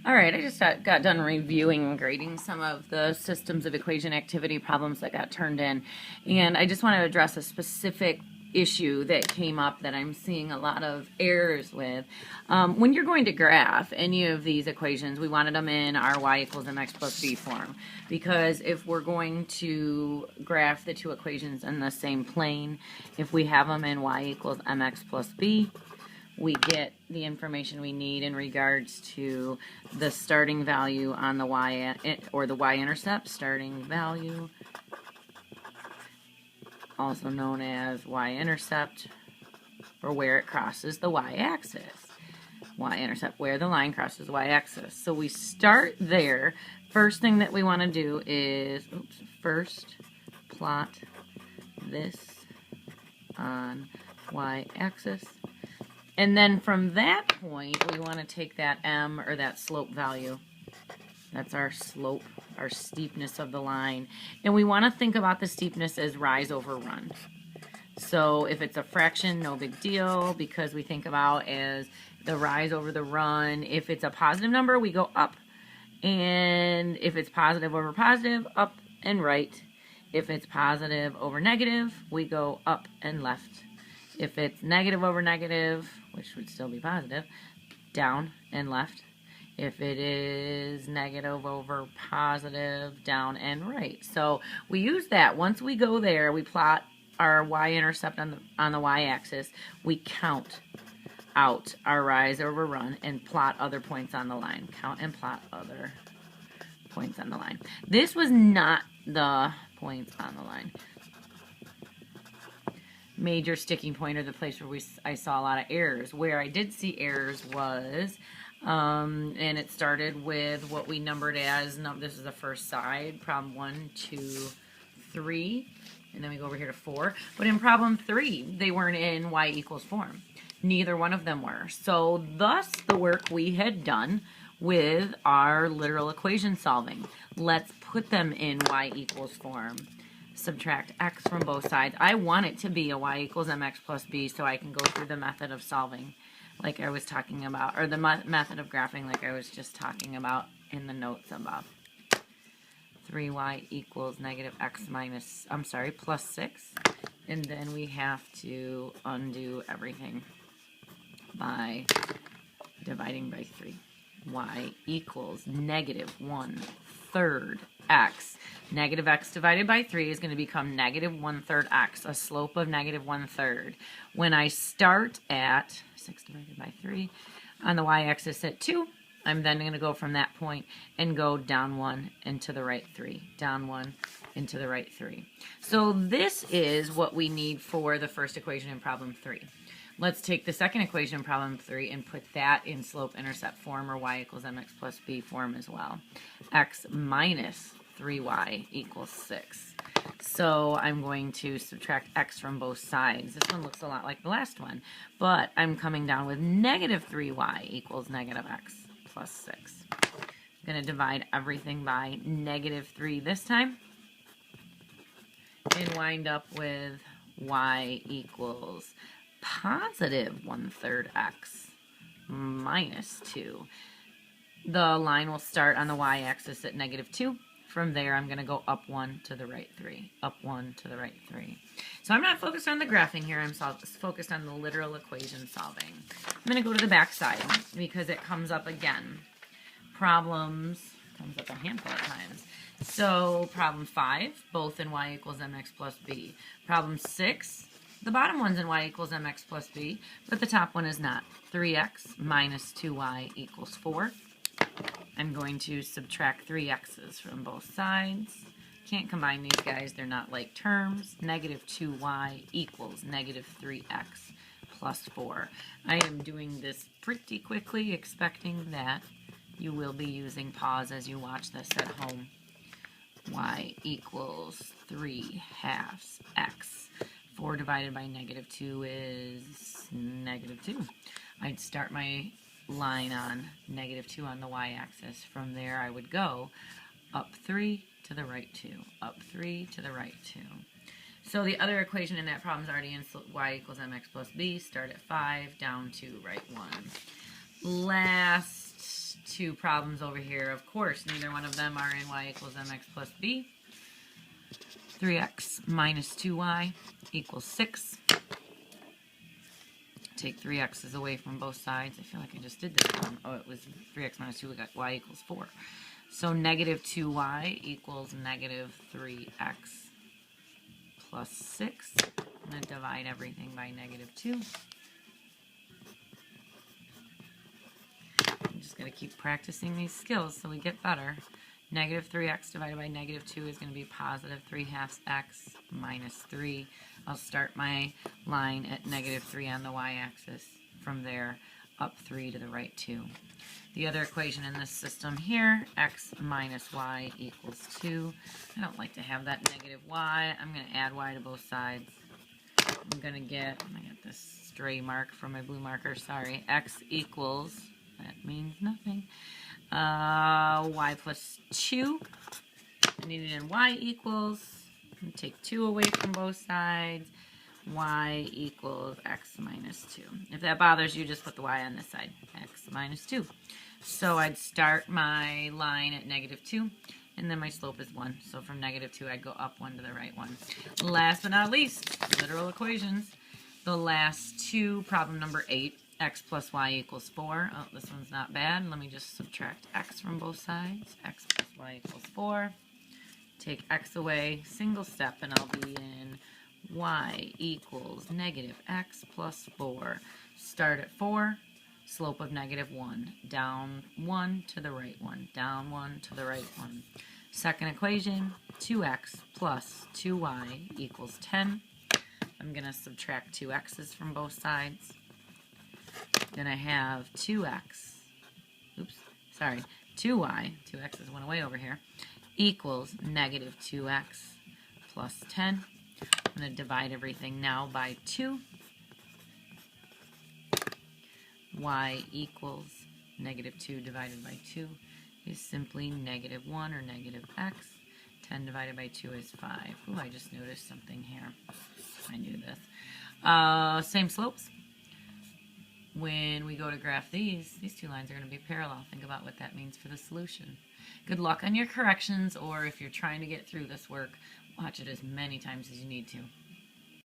All right, I just got done reviewing and grading some of the systems of equation activity problems that got turned in, and I just want to address a specific issue that came up that I'm seeing a lot of errors with. When you're going to graph any of these equations, we wanted them in our y equals mx plus b form, because if we're going to graph the two equations in the same plane, if we have them in y equals mx plus b, we get the information we need in regards to the starting value on the y, or the y-intercept, starting value, also known as y-intercept, or where it crosses the y-axis. Y-intercept, where the line crosses the y-axis. So we start there. First thing that we want to do is, first plot this on y-axis. And then from that point, we want to take that m, or that slope value. That's our slope, our steepness of the line. And we want to think about the steepness as rise over run. So if it's a fraction, no big deal, because we think about as the rise over the run. If it's a positive number, we go up. And if it's positive over positive, up and right. If it's positive over negative, we go up and left. If it's negative over negative, which would still be positive, down and left. If it is negative over positive, down and right. So we use that. Once we go there, we plot our y-intercept on the y-axis. We count out our rise over run and plot other points on the line. Count and plot other points on the line. This was not the points on the line. Major sticking point, or the place where I saw a lot of errors. Where I did see errors was, and it started with what we numbered as, this is the first side, problem 1, 2, 3, and then we go over here to 4. But in problem 3, they weren't in y equals form. Neither one of them were. So thus the work we had done with our literal equation solving. Let's put them in y equals form. Subtract x from both sides. I want it to be a y equals mx plus b so I can go through the method of solving like I was talking about, or the method of graphing like I was just talking about in the notes above. 3y equals negative x minus, plus 6. And then we have to undo everything by dividing by 3. Y equals negative 1/3 x. Negative x divided by 3 is going to become negative 1/3 x, a slope of negative 1/3. When I start at 6 divided by 3 on the y-axis at 2, I'm then going to go from that point and go down 1 and to the right 3. Down 1 and to the right 3. So this is what we need for the first equation in problem 3. Let's take the second equation in problem 3 and put that in slope-intercept form, or y equals mx plus b form as well. X minus 3y equals 6. So I'm going to subtract x from both sides. This one looks a lot like the last one, but I'm coming down with negative 3y equals negative x plus 6. I'm going to divide everything by negative 3 this time and wind up with y equals positive 1/3 x minus 2. The line will start on the y-axis at negative 2. From there, I'm going to go up 1 to the right 3. Up 1 to the right 3. So I'm not focused on the graphing here. I'm focused on the literal equation solving. I'm going to go to the back side because it comes up again. Comes up a handful of times. So problem 5, both in y equals mx plus b. Problem 6, the bottom one's in y equals mx plus b, but the top one is not. 3x minus 2y equals 4. I'm going to subtract 3 x's from both sides. Can't combine these guys, they're not like terms. Negative 2y equals negative 3x plus 4. I am doing this pretty quickly, expecting that you will be using pause as you watch this at home. Y equals 3/2 x. 4 divided by negative 2 is negative 2. I'd start my line on negative 2 on the y-axis. From there I would go up 3 to the right 2, up 3 to the right 2. So the other equation in that problem is already in y equals mx plus b. Start at 5, down to right 1. Last two problems over here. Of course, neither one of them are in y equals mx plus b. 3x minus 2y equals 6. Take 3 x's away from both sides. I feel like I just did this one. Oh, it was 3x minus 2, we got y equals 4. So negative 2y equals negative 3x plus 6. I'm going to divide everything by negative 2. I'm just going to keep practicing these skills so we get better. Negative 3x divided by negative 2 is going to be positive 3/2 x minus 3. I'll start my line at negative 3 on the y-axis. From there, up 3 to the right 2. The other equation in this system here, x minus y equals 2. I don't like to have that negative y. I'm going to add y to both sides. I'm going to get, I got this stray mark from my blue marker, sorry, x equals, that means nothing, y plus 2. I need it in y equals, take 2 away from both sides, y equals x minus 2. If that bothers you, just put the y on this side, x minus 2. So I'd start my line at negative 2, and then my slope is 1. So from negative 2, I'd go up 1 to the right 1. Last but not least, literal equations. The last two, problem number 8, x plus y equals 4. Oh, this one's not bad. Let me just subtract x from both sides. X plus y equals 4. Take x away, single step, and I'll be in y equals negative x plus 4. Start at 4, slope of negative 1. Down 1 to the right 1. Down 1 to the right 1. Second equation, 2x plus 2y equals 10. I'm going to subtract 2 x's from both sides. Then I have 2x, 2y, 2 x's went away over here, equals negative 2x plus 10. I'm going to divide everything now by 2. Y equals negative 2 divided by 2 is simply negative 1 or negative x. 10 divided by 2 is 5. Ooh, I just noticed something here. I knew this. Same slopes. When we go to graph these two lines are going to be parallel. Think about what that means for the solution. Good luck on your corrections, or if you're trying to get through this work, watch it as many times as you need to.